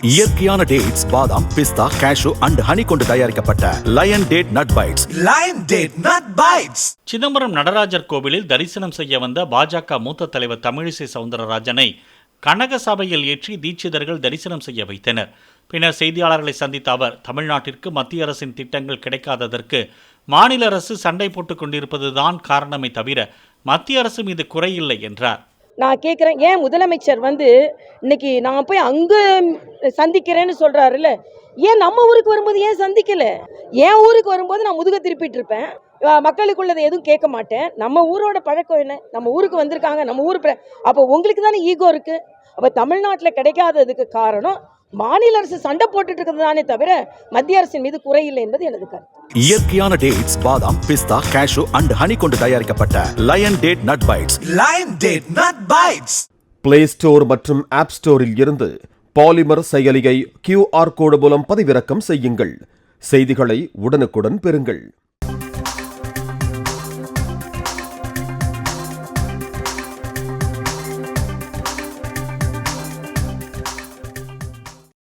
இயற்கையான டேட்ஸ், பாதாம், பிஸ்தா, cash and honey கொண்டு தயாரிக்கப்பட்ட lion date nut bites. Lion date nut bites. Chidambaram Natarajar கோவிலில் தரிசனம் செய்ய வந்த பாஜக மூத்த தலைவர் தமிழிசை சவுந்தரராஜனை கனக சபையில் ஏற்றி தீட்சிதர்கள் தரிசனம் செய்ய வைத்தனர். பின்னர் செய்தியாளர்களை சந்தித்த அவர், தமிழ்நாட்டிற்கு மத்திய அரசின் திட்டங்கள் கிடைக்காததற்கு மாநில அரசு சண்டை போட்டுக் கொண்டிருப்பதுதான் காரணமே தவிர மத்திய அரசு மீது குறையில்லை என்றார். நான் கேட்குறேன், ஏன் முதலமைச்சர் இன்னைக்கு நான் போய் அங்கே சந்திக்கிறேன்னு சொல்கிறாருல்ல, ஏன் நம்ம ஊருக்கு வரும்போது ஏன் சந்திக்கலை? என் ஊருக்கு வரும்போது நான் முதுக திருப்பிட்டு இருப்பேன், மக்களுக்குள்ளதை எதுவும் கேட்க மாட்டேன். நம்ம ஊரோட பழக்கம் என்ன? நம்ம ஊருக்கு வந்திருக்காங்க, நம்ம ஊர் அப்போ உங்களுக்கு தானே ஈகோ இருக்குது. அப்போ தமிழ்நாட்டில் கிடைக்காததுக்கு காரணம் மாநில அரசு சண்டை போட்டுட்டு இருக்கிறது தானே தவிர மத்திய அரசின் மீது குறையில்லை என்பது எனது கருத்து. இயற்கையான டேட்ஸ், பாதாம், பிஸ்தா, கேஷு அண்ட் ஹனி கொண்டு தயாரிக்கப்பட்ட lion date nut bites. Lion date nut bites. Play store மற்றும் ஆப் ஸ்டோரில் இருந்து பாலிமர் செயலியை QR கோடு மூலம் பதிவிறக்கம் செய்யுங்கள். செய்திகளை உடனுக்குடன் பெறுங்கள்.